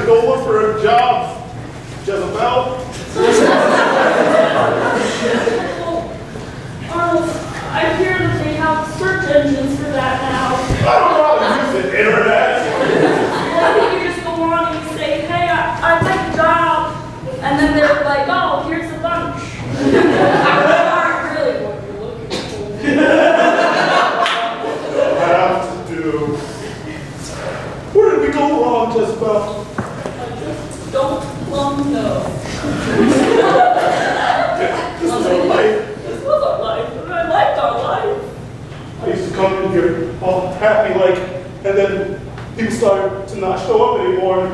to go look for a job, Jezebel. Arnold, I hear that they have search engines for that now. I don't know how to use the internet. Well, I think you just go on and you say, hey, I'd like a job. And then they're like, oh, here's a bunch. That's not really what you're looking for. I have to do. Where did we go wrong, Jezebel? I just don't know. This was our life. This was our life, and I liked our life. I used to come in here all happy like, and then people started to not show up anymore.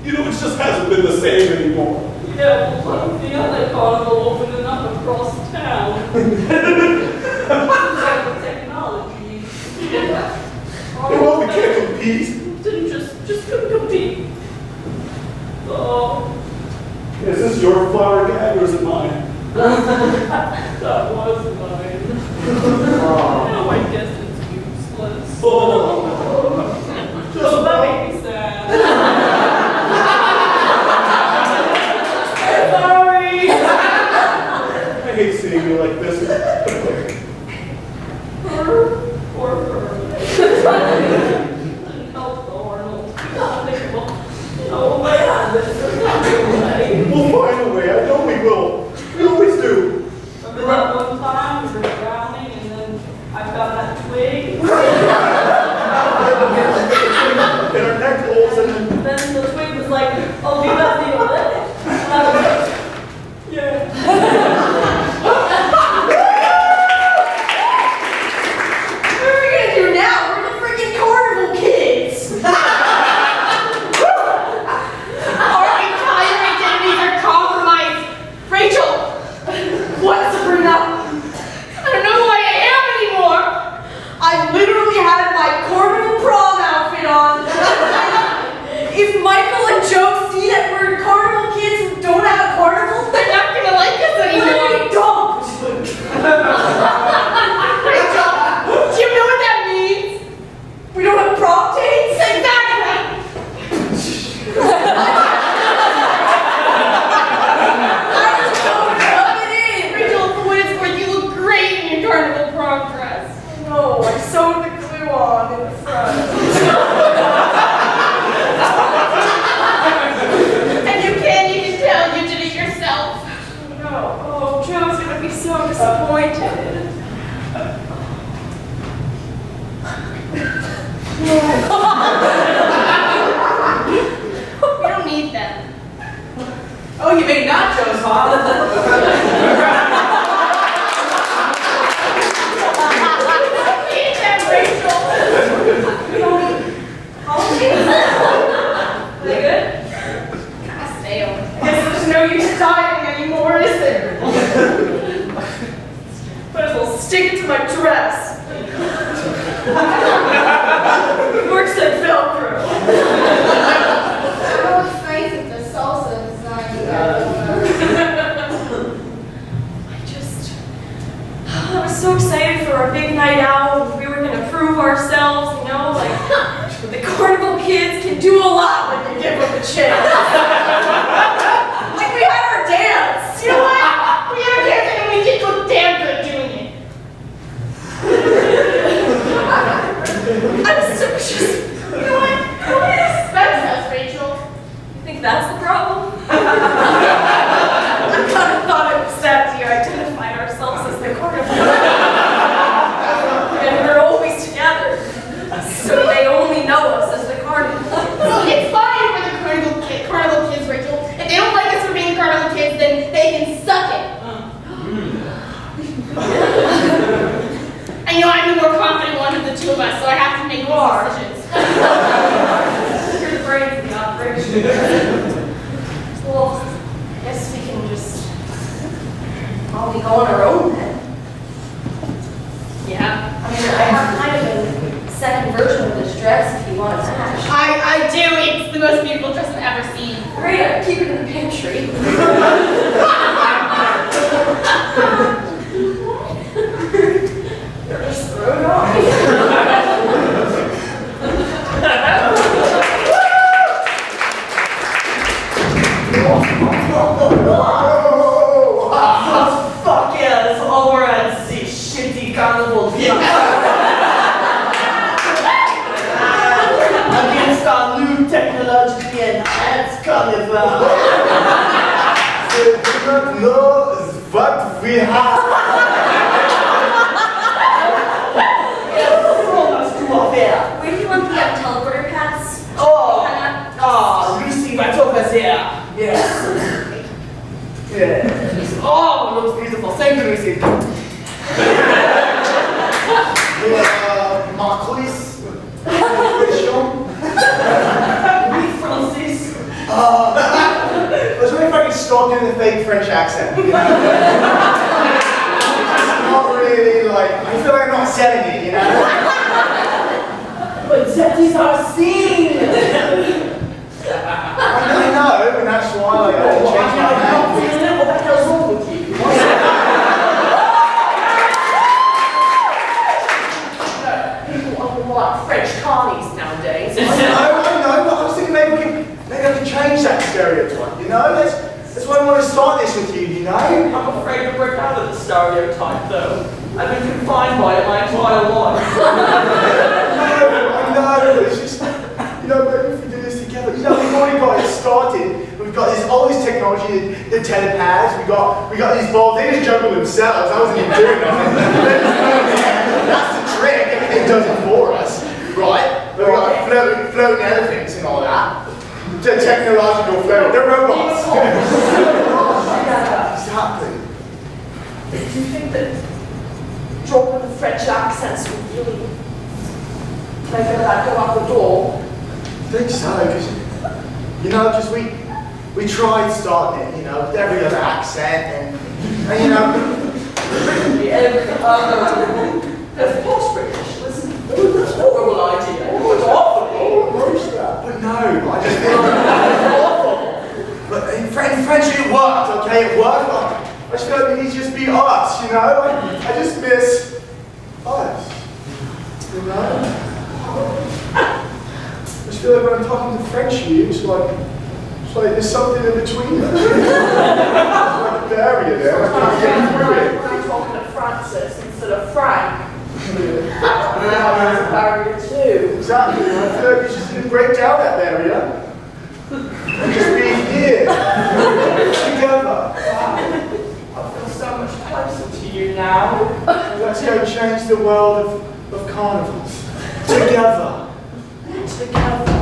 You know, it just hasn't been the same anymore. Yeah, well, the other carnival opening up across town. Technology. Yeah, well, we can't compete. Didn't just couldn't compete. Oh. Is this your flower gag or is it mine? That was mine. Now I guess it's useless. Oh. So that made me sad. Sorry. I hate seeing you like this. Her or her. Help Arnold. Oh man, this is not good. We'll find a way. I know we will. We always do. Remember that one time we were drowning and then I found that twig? And our neck holes and Then the twig was like, oh, you must need a limit. And I was like, yeah. What are we gonna do now? We're the freaking carnival kids! Our entire identities are compromised! Rachel! What, Sabrina? I don't know who I am anymore! I literally had my carnival prom outfit on. If Michael and Joe see that we're carnival kids who don't have a carnival, they're not gonna like us anymore. We don't! Rachel, do you know what that means? We don't have prom dates? Exactly! I just don't rub it in. Rachel, for what it's worth, you look great in your carnival prom dress. No, I sewed the glue on in the front. And you can't even tell you did it yourself. No. Oh, Joe's gonna be so disappointed. We don't need them. Oh, you made nachos, huh? Need them, Rachel. We don't need holidays. Are they good? Kinda stale. Guess there's no use dieting anymore, is there? Might as well stick it to my dress. It works like Velcro. Oh, it's nice that the salsa design you got I was so excited for our big night out. We were gonna prove ourselves, you know, like the carnival kids can do a lot when you give them a chance. Like we had our dance, you know what? We had our dance and we did look damn good doing it. I'm so just, you know what? Nobody respects us, Rachel. You think that's the problem? I kind of thought it was that we identified ourselves as the carnival. And we're always together. So they only know us as the carnival. Well, it's fine for the carnival kids, Rachel. If they don't like us for being carnival kids, then they can suck it. And you know, I'm the more confident one of the two of us, so I have to make these decisions. You're the brains of the operation. Well, I guess we can just all be go on our own then. Yeah. I mean, I have kind of a second version of this dress if you want to match. I do. It's the most beautiful dress I've ever seen. Great, I keep it in the pantry. Just throw it on. tragedy and ants carnival. They do not know what we have. We're almost to our fair. Where do you want the teleporter pads? Oh, Lucy, right over there. Yes. Yes. Oh, looks beautiful. Thank you, Lucy. Marquis. Oui, Francis. I was wondering if I could stop doing the fake French accent. You know? It's not really like, I feel like I'm not selling it, you know? But that is our scene. I know, and that's why like, I had to change my name. What the hell's wrong with you? People are like French carnies nowadays. I know, but I was thinking maybe I can change that stereotype, you know? That's why I want to start this with you, you know? I'm afraid to break out of the stereotype, though. I've been confined by it my entire life. I know, it's just, you know, maybe if we do this together, you know, we've already got it started. We've got all this technology, the telepads, we got these balls, they just juggle themselves. I wasn't even doing nothing. That's the trick, everything does it for us, right? We've got floating elephants and all that. The technological float, they're robots. Exactly. Do you think that dropping the French accents would really make that go out the door? I think so, because we tried starting it, you know, with every other accent, and you know. That's posh British. Listen, that's a horrible idea. It's awful. But no, I just feel awful. But in French it worked, okay, it worked. I just feel like we need to just be us, you know. I just miss us, you know. I just feel like when I'm talking to French to you, it's like there's something in between us. It's like a barrier there. I can't get through it. When I'm talking to Francis instead of Frank, there's a barrier too. Exactly. I feel like we just need to break down that barrier and just be here together. I feel so much closer to you now. Let's go change the world of carnivals together. Together.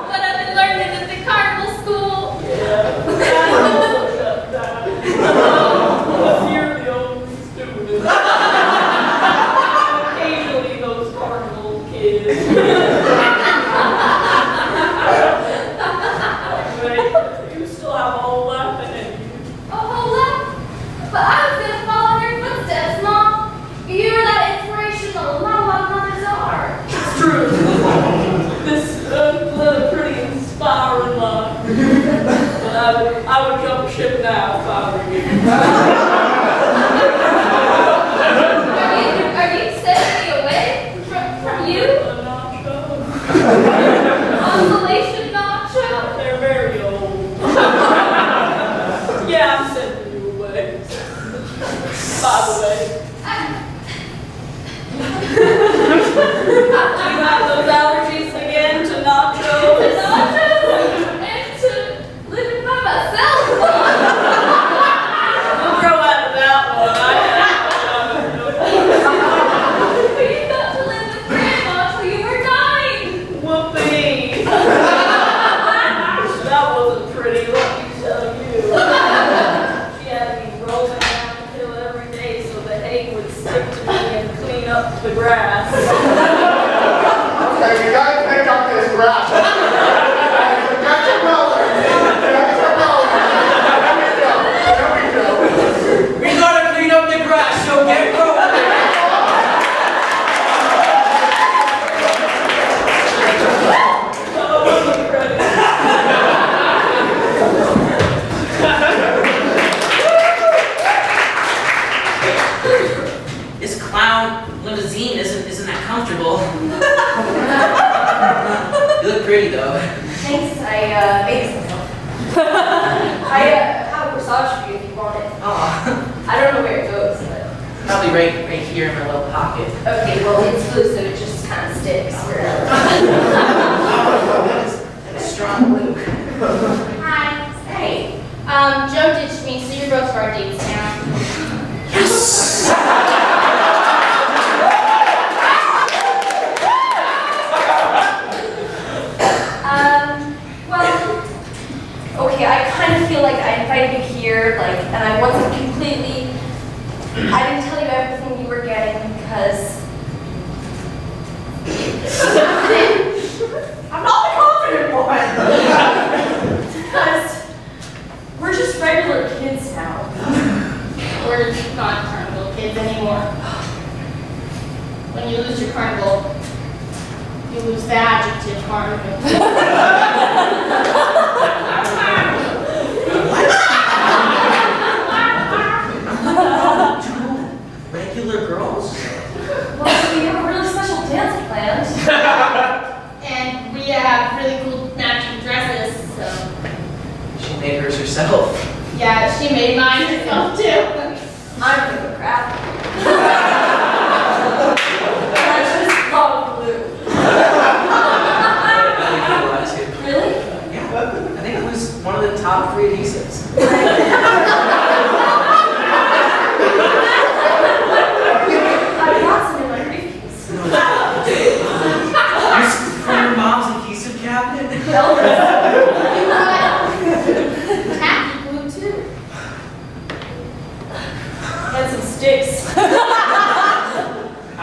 But I've been learning at the carnival school. Yeah. You're the only student. Occasionally those carnival kids. You still have a whole life in it. A whole lot. But I was gonna follow in your footsteps, Mom. You were that inspirational, not like mothers are. It's true. This pretty inspiring life. But I would jump ship now if I were you. Are you setting me away from you? Consolation Nacho? They're very old. Yeah, I'm sending you away. By the way. Do you have those allergies again to nachos? To nachos? And to living by myself? Don't grow out of that one. You got to live with Grandma till you were 9. Whoopee. That wasn't pretty, let me tell you. She had me rolling down the hill every day so the hay would stick to me and clean up the grass. Okay, we gotta pick up this grass. Get your roller. There we go. We gotta clean up the grass, so get rolling. This clown limousine is isn't that comfortable. You look pretty though. Thanks, I made it myself. I have a corsage for you if you want it. Oh, I don't know where it goes, but... probably right here in my little pocket. Okay, well, it's loose and it just kind of sticks. That is strong Luke. Hi. Hey. Joe ditched me, so you're both for our dates now. Yes! Well, okay, I kind of feel like I invited you here, and I wasn't completely, I didn't tell you everything you were getting because I'm not the confident one. Because we're just regular kids now. We're not carnival kids anymore. When you lose your carnival, you lose the adjective carnival. Regular girls? Well, we have a really special dance planned. And we have really cool matching dresses, so. She made hers herself. Yeah, she made mine herself too. I'm gonna go crap. I just love blue. Really? Yeah, I think it was one of the top 3 adhesives. I got some in my briefcase. From your mom's adhesive cabinet? You tacky glue too. And some sticks. I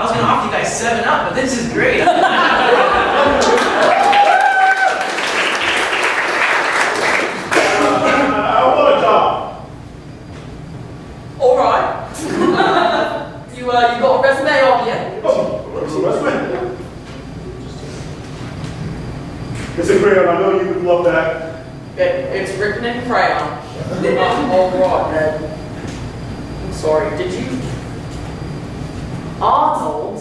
was gonna offer you guys 7-Up, but this is great. I want a job. All right. You got a resume on you? Oh, where's the resume? It's in crayon. I know you would love that. It's written in crayon. All right, I'm sorry, did you? Arnold?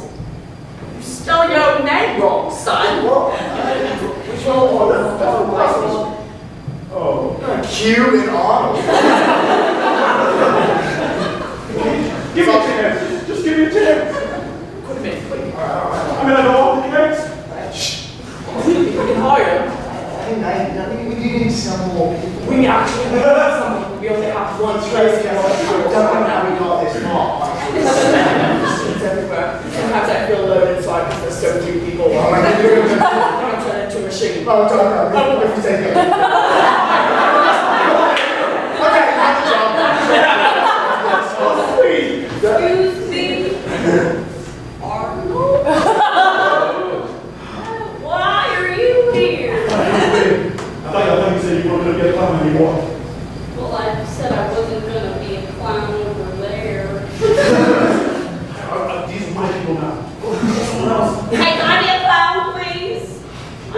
You spelled your own name wrong, son. Which one? Oh, that's Oh. Q and Arnold. Give me a chance. Just give me a chance. Wait a minute, wait. I mean, I know all the names. You can hire him. We need some more people. We actually have someone. We only have one I choice. don't know how we got this far. It's everywhere. Sometimes I feel alone inside because there's so few people. I'm going to turn into a machine. Oh, don't know. If you say that. Okay, have a job. Oh, please. Excuse me? Arnold? Why are you here? I thought you said you weren't going to get a clown anymore. Well, I said I wasn't going to be a clown over there. These are my people now. Someone else. Hey, can I be a clown, please? I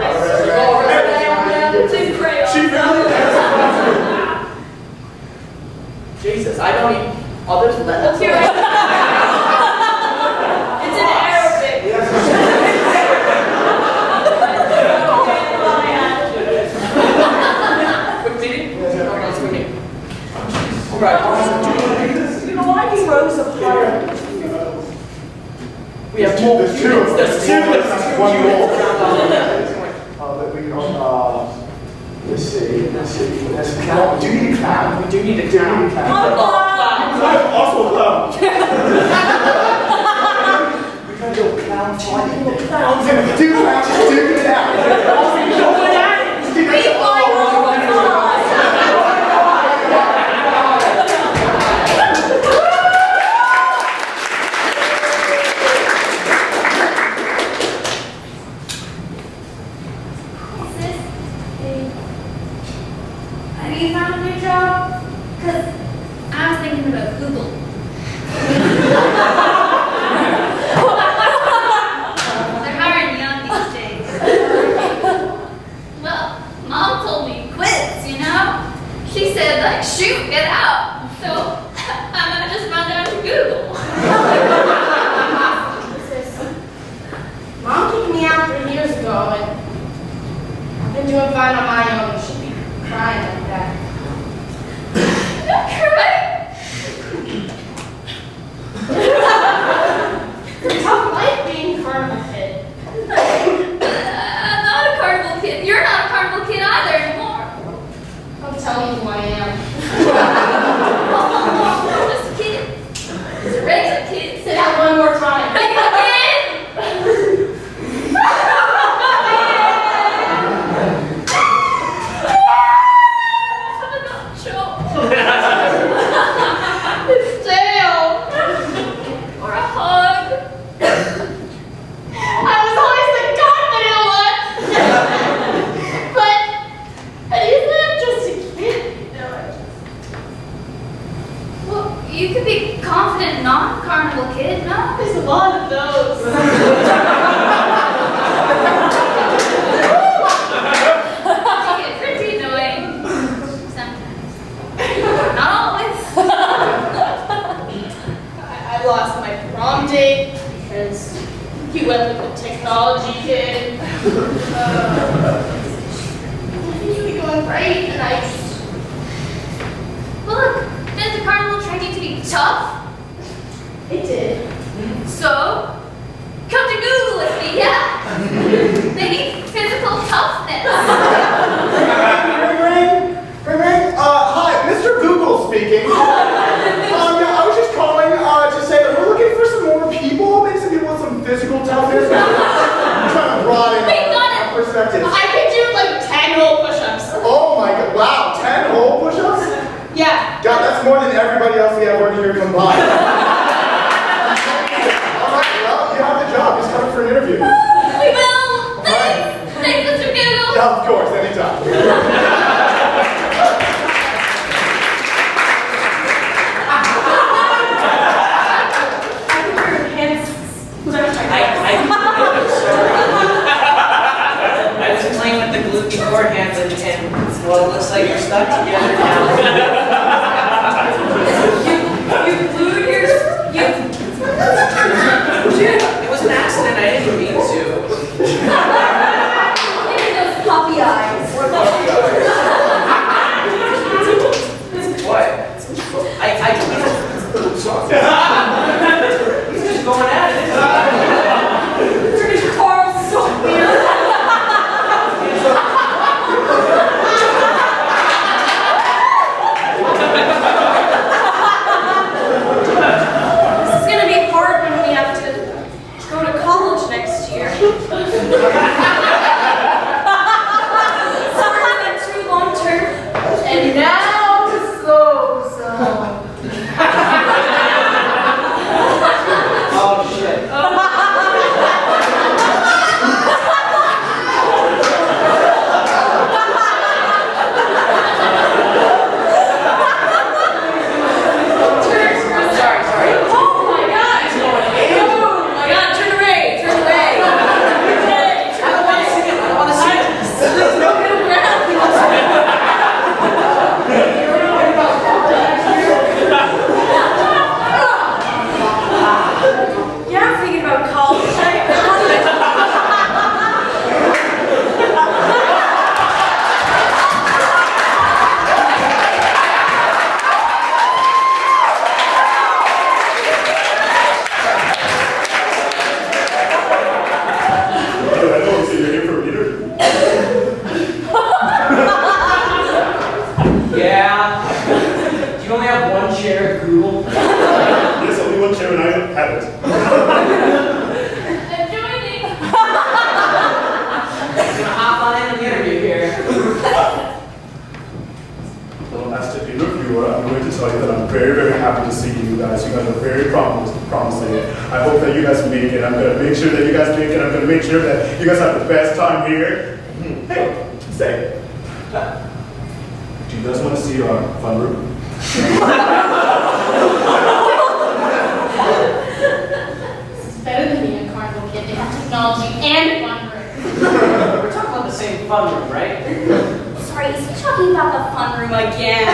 It's in crayon. She really has Jesus, I don't even. Oh, there's letters. Here, it's in Arabic. Quick meeting? No, it's quick meeting. All right. You know why he rose up higher? We have more There's two of units. them. There's two Let's units. have Two one units more. around all of that. Let's see. There's a clown. Do you need a clown? We do need a Do you clown. need a clown? I'm also a clown. We can do a clown fighting. Clowns. Do clowns, just do it now. Have you found a new job? Because I was thinking about Google. They're hiring young these days. Well, Mom told years ago, and I've been doing fine on my own. You shouldn't be crying like that. Don't cry. It's a tough life being a carnival kid. I'm not a carnival kid. You're not a carnival kid either anymore. Don't tell me who I am. I'm just a kid. Just a regular kid. Say that one more time. Regular kid. Or a hug. I was always the confident one. but isn't that just a kid? Well, you could be confident non-carnival kid, no? There's a lot of those. You get pretty annoying. Sometimes. Not always. I lost my prom date because he went with the technology kid. I think you'll be going great, and I just... Well, look, didn't the carnival train you to be tough? It did. So, come to Google with me, yeah? They need physical toughness. Ring. Hi, Mr. Google speaking. Yeah, I was just calling to say that we're looking for some more people, maybe some people with some physical toughness. I'm trying to broaden our perspectives. I can do like 10 whole push-ups. Oh my god, wow, 10 whole push-ups? Yeah. God, that's more than everybody else we have working here combined. Alright, well, you have the job, just come for an interview. We will. Thanks. Thanks, Mr. Google. Yeah, of course, anytime. I was playing with the glue beforehand, and well, it looks like you're stuck together now. You glued your... It was an accident. I didn't mean to. Maybe those puppy eyes. What? I He's just going at it. Carl's so weird. This is gonna be hard when we have to go to college next year. Sorry, been too long term. And now to slow zone. Oh shit. Sorry. Oh my God! Oh my God! Turn away! Turn away! I don't want to see it. I don't want to see it. There's no middle ground. Yeah, I'm thinking about college. I don't see you're here for an interview. Yeah. Do you only have one chair at Google? Yes, only one chair and I have it. I'm joining. I'm gonna hop on in the interview here. Well, as the interviewer, I'm going to tell you that I'm very, very happy to see you guys. You guys are very promising. I hope that you guys make it. I'm going to make sure that you guys make it. I'm going to make sure that you guys have the best time here. Hey, say, do you guys want to see our fun room? This is better than being a carnival kid. They have technology and a fun room. We're talking about the same fun room, right? Sorry, is he talking about the fun room again?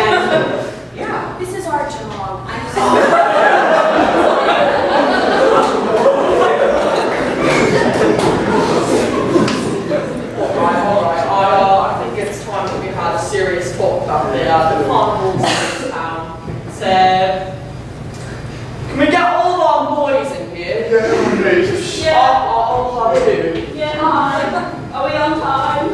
Yeah. This is our job. I'm sorry. Nwakudu. Yeah, hi. Are we on time?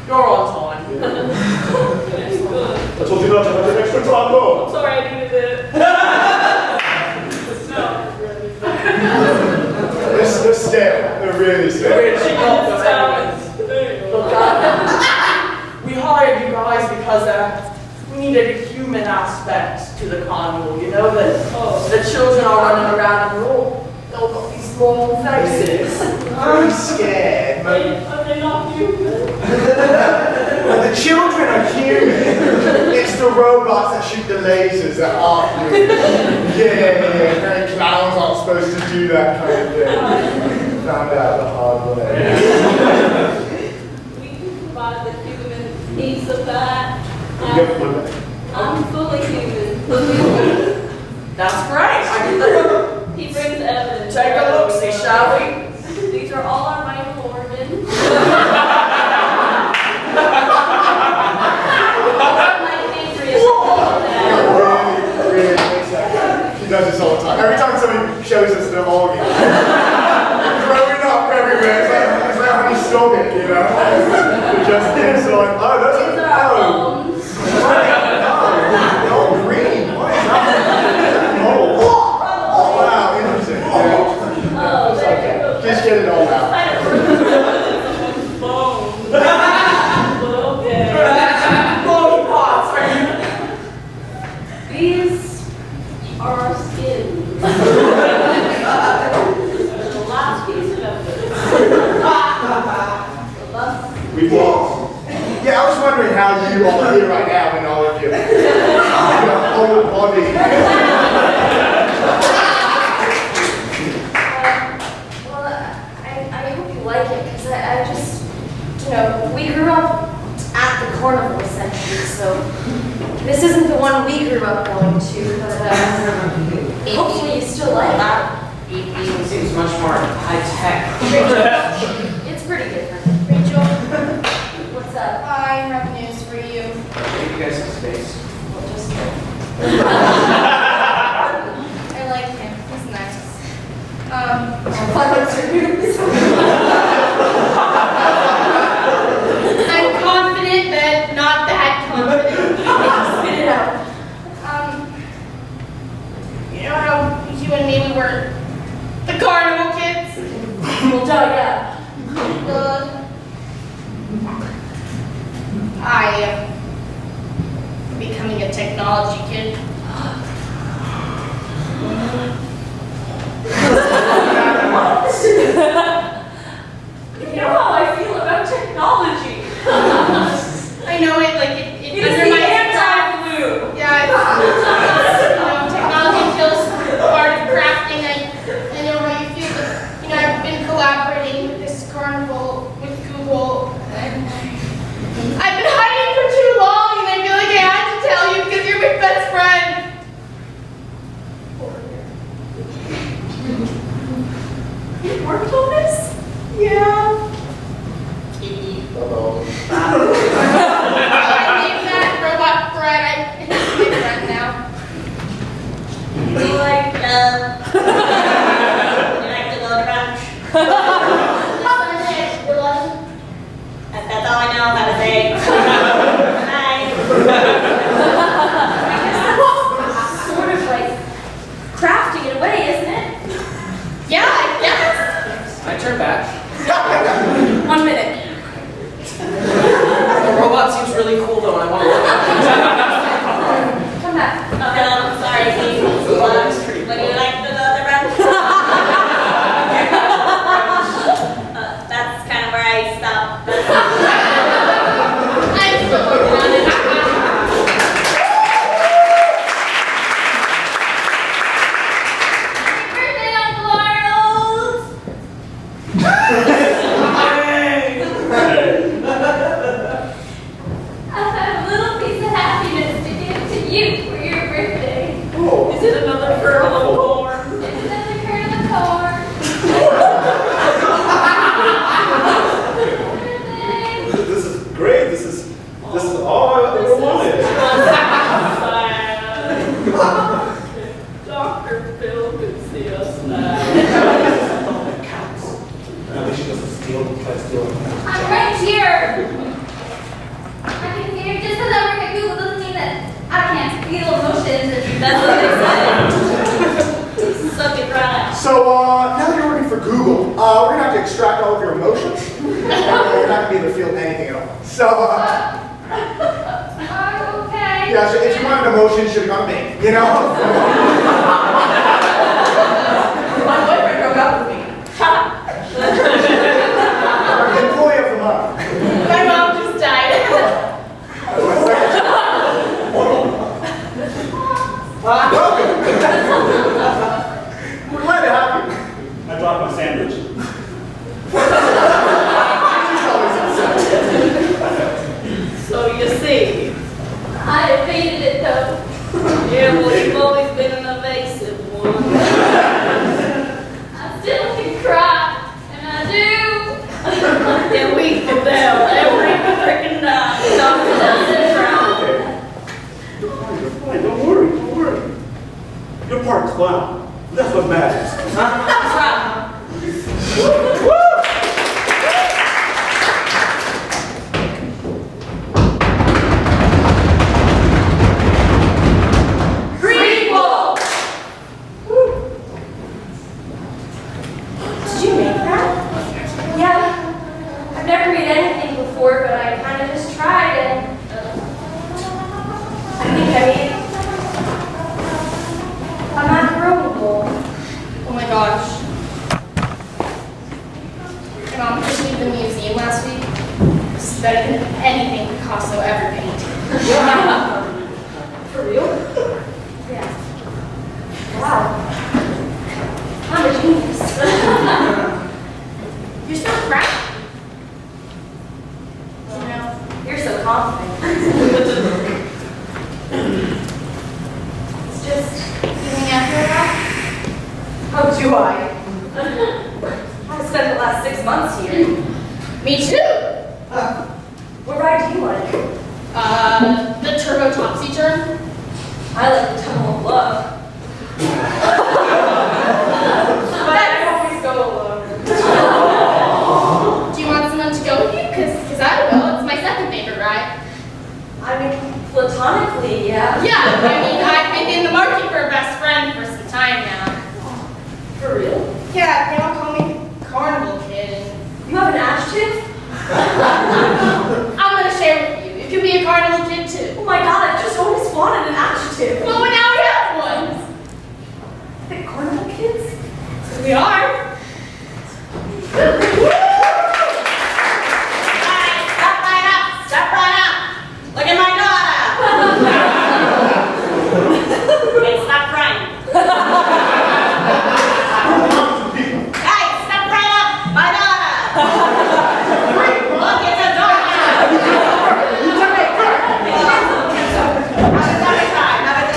You're on time. That's good. I told you not to have an extra taco. I'm sorry I needed it. No, They're stale. They're really stale. We hired you guys because we needed a human aspect to the carnival. You know that the children are running around and they've all got these small faces. I'm scared. are they not human? But the children are human. It's the robots that shoot the lasers that aren't human. Yeah, clowns aren't supposed to do that kind of thing. Found out the hard way. We can provide the human piece of that. I'm fully human. That's great. He brings evidence. Take a look, see, shall we? These are all our vital organs. My pancreas. Really, she does this all the time. Every time somebody shows us their organ, throwing up everywhere. It's like honey strawberry, you know? It just is like, oh, that's These a, are our oh. bones. Oh, green. What is that? Oh, wow, interesting. Yeah. Oh, there you go. Just get it all out. I don't remember someone's bones. But okay. Body parts. These are our skins. The last piece of evidence. The last. We lost. Yeah, I was wondering how you all are here right now when all of your whole body. Well, I hope you like it, because I just, we grew up at the carnival essentially, so this isn't the one we grew up going to, but hopefully you still like it. It seems much more high tech. It's pretty different. Rachel, what's up? I have news for you. Give you guys some space. Well, just I like him. He's nice. what's your news? I'm confident, but not that confident. Spit it out. You know how you and me were the carnival kids? Well, duh, yeah. I am becoming a technology kid. You know how I feel about technology. I know it, like it It is the anti-flu. Yeah, technology feels part of crafting. I know how you feel, but I've been collaborating with this carnival with Google, and I've been hiding for too long, and I feel like I had to tell you because you're my best friend. You worked on this? Yeah. Uh-oh. I named that robot Fred. He's my friend now. You like to go to brunch? That's all I know how to say. Hi. I guess that's sort of like crafty in a way, isn't it? Yeah, I guess. I turn back. 1 minute. The robot seems really cool though, and I want to look at Come back. Sorry, Steve. Would you like to go to brunch? That's kind of where I stop. I'm still working on it. Happy birthday, Uncle Arnold! I've had a little piece of happiness Google. We're gonna have to extract all of your emotions. You're not gonna be able to feel anything at all. So, Okay. yeah, so if you wanted emotion, you should have gone to me, you know? My boyfriend broke up with me. Employee of the month. My mom just died. Welcome. We're glad to have you. I dropped my sandwich. So you see, I hated it though. Yeah, well, you've always been an evasive one. I still can cry, and I do. And we go down every freaking night. Doctor doesn't cry. You're fine, don't worry. You're part clown. That's what matters. That's right. Did you make that? Yeah. I've never made anything before, but I kind of just tried and I think I made a macaroni bowl. Oh my gosh. My mom pushed me to the museum last week. This is better than anything Picasso ever made. For real? Yeah. Wow. I'm a genius. You're so proud. You know, you're so confident. It's just, You hang out here a lot? how do I? I've spent the last 6 months here. Me too. What ride do you like? The turbo topsy turn. I like the tunnel of love. But I always go alone. Do you want someone to go with you? Cause I will. It's my second favorite ride. I mean, platonically, yeah. Yeah, I mean, I've been in the market for a best friend for some time now. For real? Yeah, they all call me Carnival Kid. You have an adjective? I'm gonna share with you. It could be a Carnival Kid too. Oh my god, I've just always wanted an adjective. Well, now we have one. The carnival kids? We are. Step right up. Look at my daughter. Okay, stop crying. Hey, step right up, my daughter. Look at the daughter.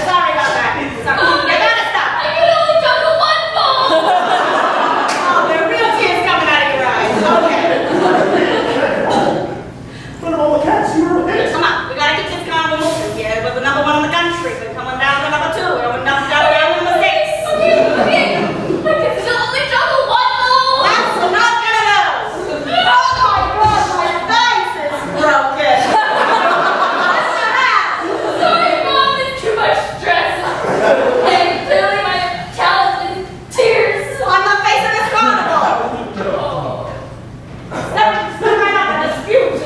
Sorry about that. Sorry. You gotta stop. I can only juggle one ball. Oh, there are real tears coming out of your eyes. Okay. In front of all the cats, you were okay. Come on, we gotta get this carnival moving here. It was the number one in the country. We're coming down to number two. We're coming down in the States. Okay, I can still only juggle one ball. That's not gonna know. Oh my God, my face is broken. What's the matter? Sorry, Mom, it's too much stress. And clearly my talent is tears. On the face of this carnival. Step right up and dispute is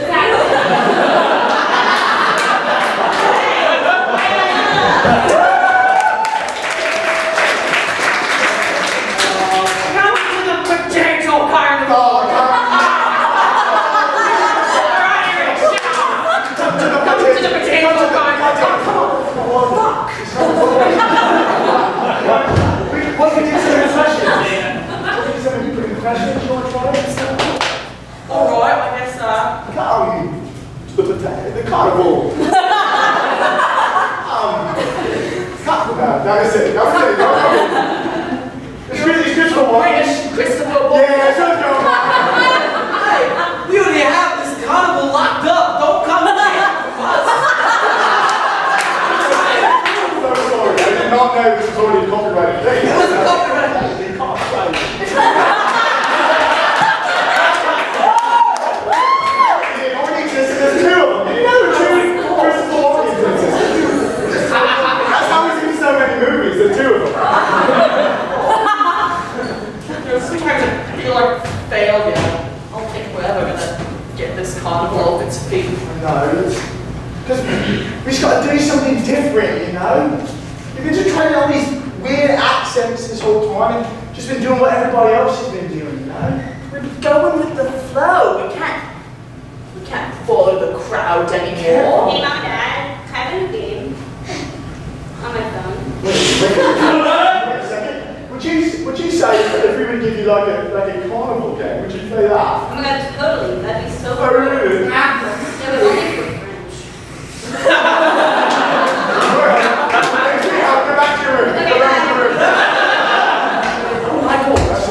Come to the potato carnival. Come to the potato carnival. What can you do some confessions? What can you do some confessions? You want to try it? All right, I guess Come to the carnival. That was it. It's really Christopher Walken. Christopher Walken. Yeah, it's Christopher Walken. We already have this carnival locked up. Don't come here. I'm so sorry. I did not know this was already copyrighted. It was a copyright. They can't try it. It already existed. There's two of them. You know, two Christopher Walken exists. That's how he's in so many movies. There's two of them. Sometimes another failure. I'll think forever to get this carnival off its feet. No, because we just got to do something different, you know? We've been just trying all these weird accents this whole time and just been doing what everybody else has been doing, you know? We're going with the flow. We can't follow the crowd anymore. Hey, Mom and Dad, having a game on my phone. Wait a second. Would you say that if we would give you like a carnival game, would you play that? Oh my God, totally. That'd be so Oh, cool. really? Yeah, but only for French. Go back to your room. Go back to your room. Oh my God, that's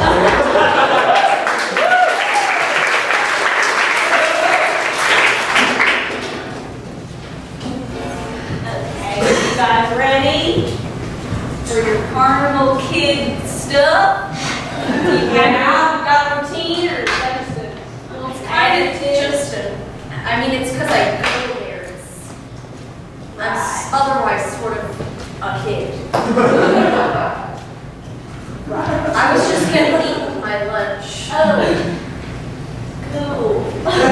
Okay, you guys ready for your carnival kid stuff? Do you got a routine or is that just a little It's additive? I mean, it's because I go there. I'm otherwise sort of a kid. I was just gonna eat my lunch. Oh, cool. Do you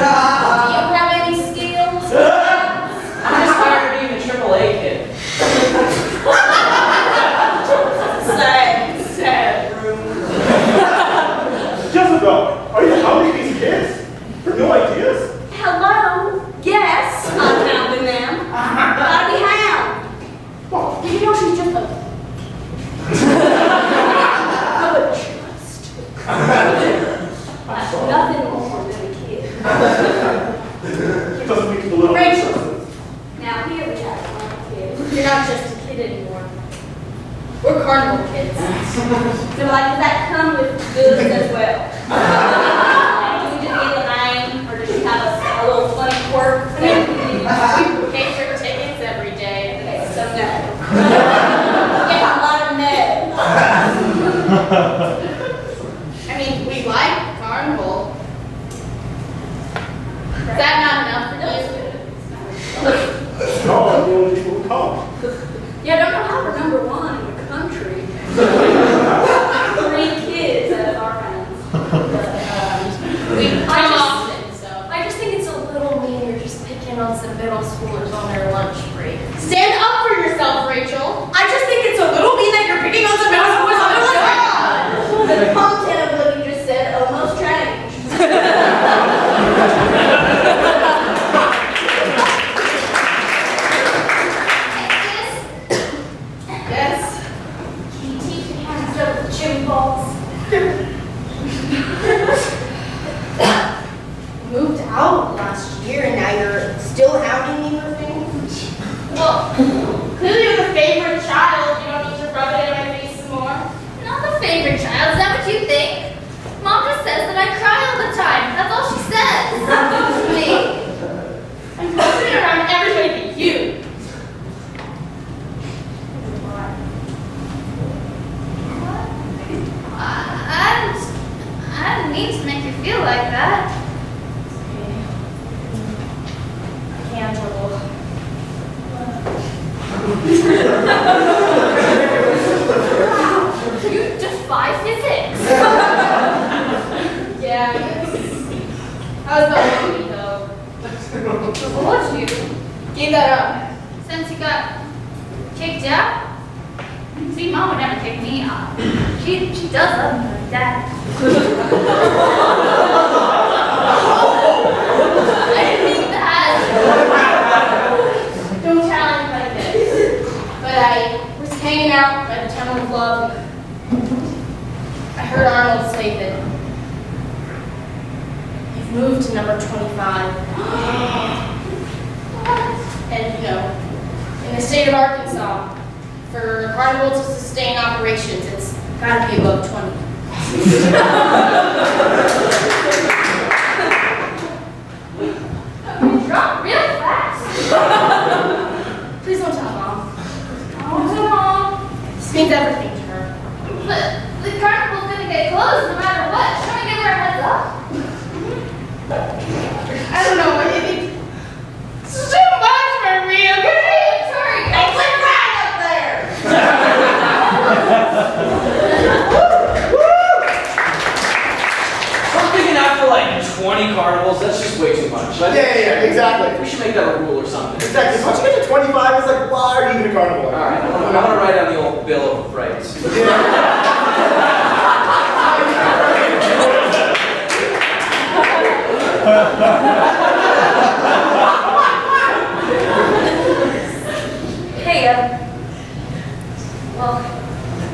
have any skills? I'm just tired of being a AAA kid. Sad room. Jezebel, are you counting these kids? For no ideas? Hello? Yes, I'm hounding them. Gotta be hound. Oh, Did you know she's just a... Nothing more than a kid. it doesn't make you a little Rachel. Now here we have one kid. You're not just a kid anymore. We're carnival kids. So like, does that come with goods as well? Like, do we just get the name, or does she have a little funny quirk? We pay for tickets every day. Okay, so no. Get a lot of no. I mean, we like carnival. Is that not enough for you? No, I'm the only people who come. Yeah, I don't know how we're number one in the country. 3 kids out of our friends. We come I often, so. just think it's a little mean. You're just picking on some middle schoolers on their lunch break. Stand up for yourself, Rachel. I just think it's a little mean that you're picking on some middle schoolers on their lunch break. The content of what you just said almost changed. Yes. Can you teach me how to throw the chili balls? Moved out last year and now you're still hounding me for things? Well, clearly you're the favorite child. You don't need to rub it in my face some more. Not the favorite child. Is that what you think? Mom just says that I cry all the time. That's all she says. Me. I'm posting around everybody but you. I didn't mean to make you feel like that. I can't handle. You defy physics. Yeah, I guess. I was the only though. What'd you? Gave that up. Since you got kicked out? See, Mom would never kick me out. She does love me like that. I didn't mean that. Don't tell anybody this. But I was hanging out by the Town of Love. I heard Arnold say that you've moved to number 25. And, you know, in the state of Arkansas, for Carnival to sustain operations, it's got to be above 20. You dropped real fast. Please don't tell Mom. Oh, come on. This means everything to her. But the carnival's gonna get closed no matter what. Should we give her a heads up? I don't know, it's too much for me, okay? Sorry. I quit right up there! after like 20 carnivals, that's just way too much. Yeah, exactly. We should make that a rule or something. Exactly. Once you get to 25, it's like, why are you even a carnival? Alright, I'm gonna write down the old bill of rights. Hey, well,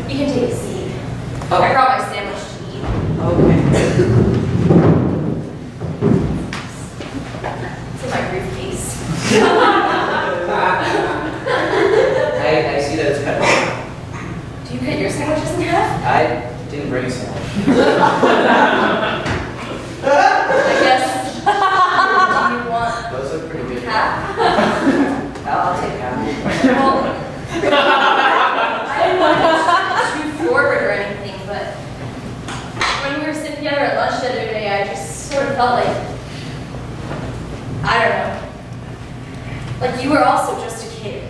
you can take a seat. I brought my sandwich to eat. Okay. It's in my briefcase. I see that it's cut. Do you cut your sandwiches in half? I didn't bring a sandwich. I guess. Do you want Those look pretty good. half? I'll take half. Well, I didn't want to be too forward or anything, but when we were sitting together at lunch the other day, I just sort of felt like, I don't know, like you were also just a kid.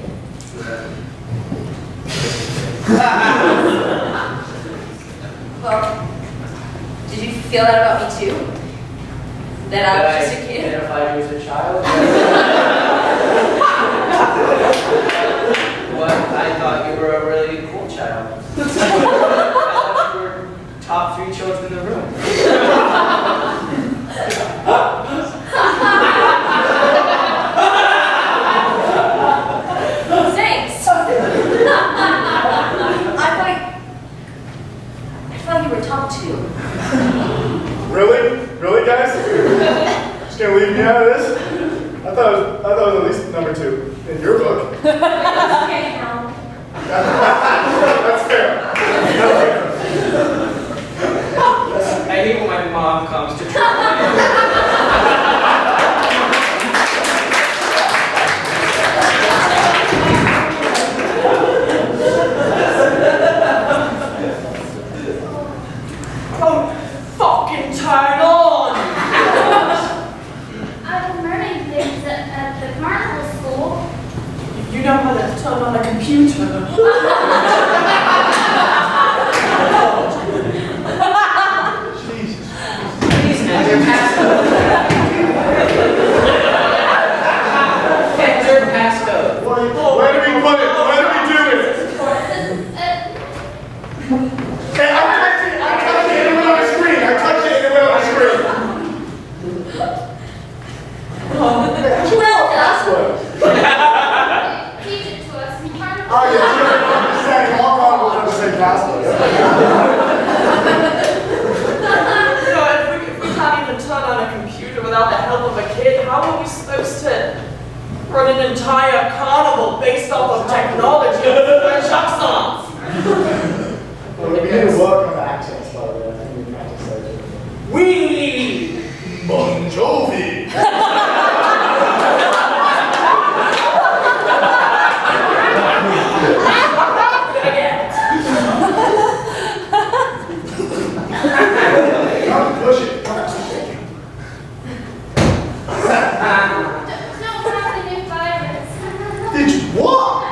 Well, did you feel that about me too? That I was just a kid? Identified you as a child? What? I thought you were a really cool child. I thought you were top 3 children in the room. Thanks. I thought you were top 2. Really? Really, guys? Just gonna leave me out of this? I thought it was at least number 2 in your book. Okay, now. That's fair. I hate when my mom comes to try. Fucking turn on! I've been learning things at the carnival school. You know how to turn on a computer. Please enter passcode. Enter passcode. Where do we put it? Where do we do it? Hey, I touched it on the screen. I touched it and it went on the screen. Well done. Teach it to us in carnival. Oh, yeah, you're saying all carnivals have the same password. If we can't even turn on a computer without the help of a kid, how are we supposed to run an entire carnival based off of technology and chuck songs? Well, we need to work on the accents, by the way. I think we practice that too. We Bon Jovi! Come push it. Come push it. No, we're not the new virus. Did you what?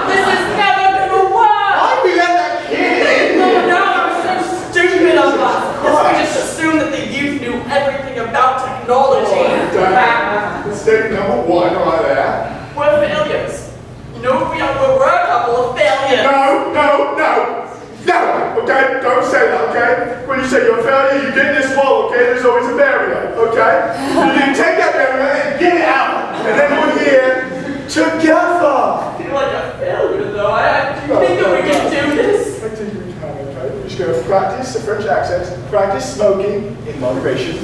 This is never gonna work! Why did we let that kid in? No, I'm so stupid of us. We just assumed that the youth knew everything about technology. Mistake number 1 right there. We're failures. You know, we're a couple of failures. No, okay? Don't say that, okay? When you say you're a failure, you get in this wall, okay? There's always a barrier, okay? You need to take that barrier and get it out. And then we're here together. I feel like a failure, though. Do you think that we can do this? I think we can, okay? We're just going to practice the French accent, practice smoking in moderation.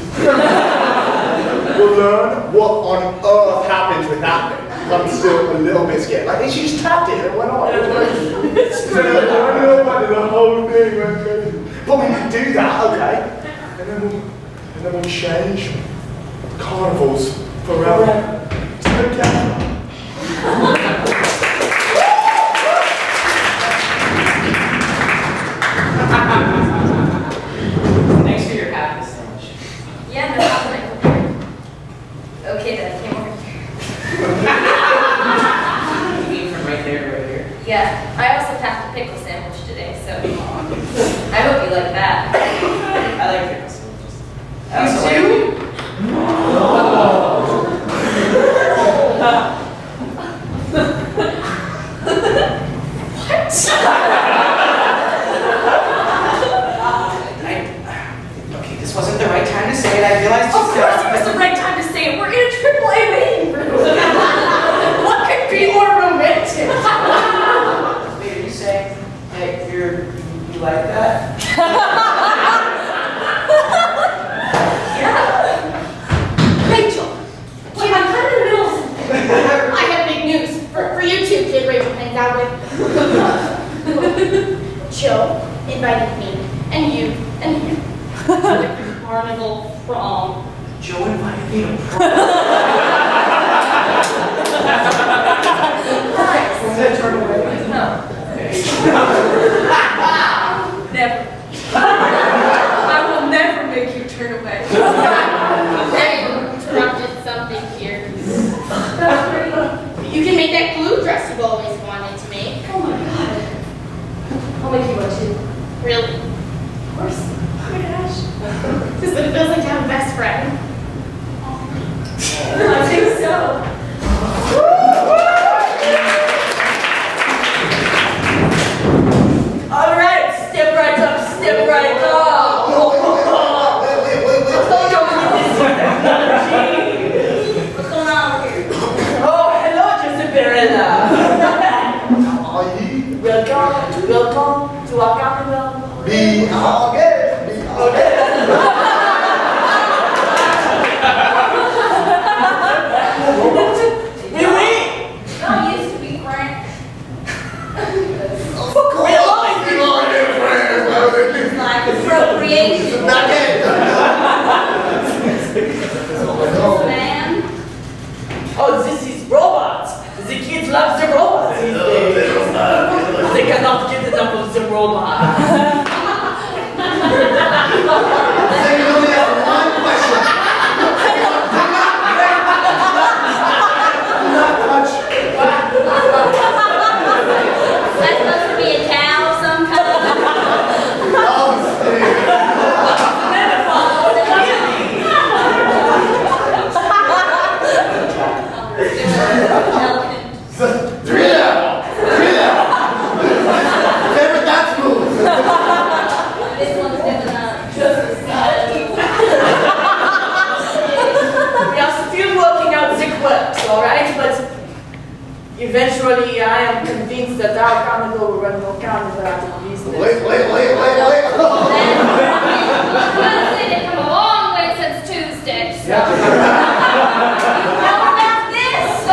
We'll learn what on earth happens with that thing. I'm still a little bit scared. Like, she just tapped it and it went on. It was crazy. It's I don't know why the whole thing went crazy. But we can do that, okay? And then we'll change carnivals forever. Together. Thanks for your happy sandwich. Yeah, no problem. Okay, then I came over here. You mean from right there to right here? Yeah, I also packed a pickle sandwich today, so I hope you like that. carnival from? Joe invited me to turn away. No. Never. I will never make you turn away. I interrupted something here. You can make that blue dress you've always wanted to make. Oh my god. I'll make you one too. Really? Of course. Oh my gosh. This is what it feels like to have a best friend. I think so. All right, step right up, step right up. What's going on over here? Oh, hello, Isabella. How are you? Welcome to our carnival. Be okay. Be okay. Y'all used to be friends. Of course. We always be more than friends. It's like appropriation. Not yet. Man. Oh, this is robots. The kids love the robots these days. They cannot get enough of the robots. So you only have one question. Do not touch. That's supposed to be a cow of some kind. Favorite dance move. This one's doing We are still working out the quirks, all right? But eventually, I am convinced that our carnival will run more carnival out of business. Wait. Honestly, they've come a long way since Tuesday. So. How about this?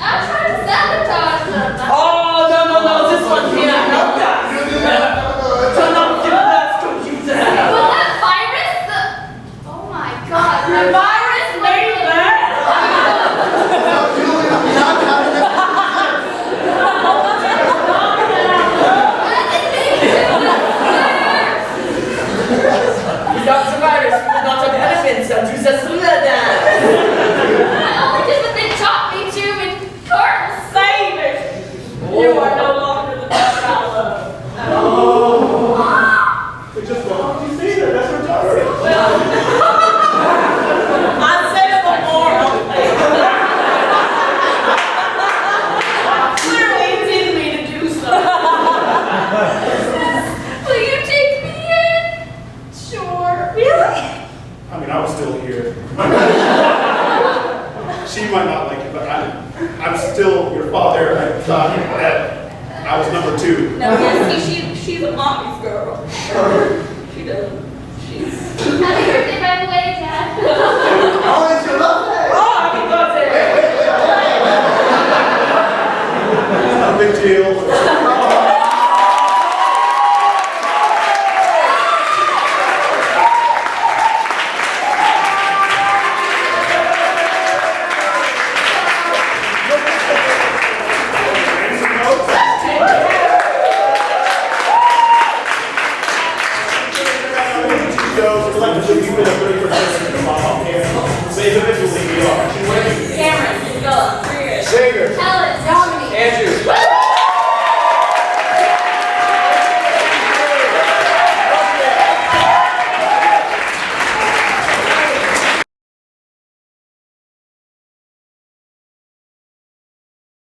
I'm trying to sabotage them. Oh, no, this one here, not that. Turn off the last computer. Was that virus? Oh my god. The virus made that? Without the virus, we would not have elephants and do the thriller dance. I only did what they taught me to in course. Save it. You are no longer the best I love. We just want you see that. That's what I'm talking about. I said it before. Clearly intended me to do so. Will you take me in? Sure. Really? I mean, I was still here. She might not like it, but I'm still your father. I thought that I was number 2. No, yeah, see, she's a mommy's girl. She doesn't. She's. Happy birthday, by the way, Dad. Oh, it's your birthday. Oh, happy birthday. It's not a big deal. Collectively, you've been a 30% of the mom, but individually, we are. Chinwendu. Cameron, Isabella, Greer. Sager. Helen, Dominique. Andrew.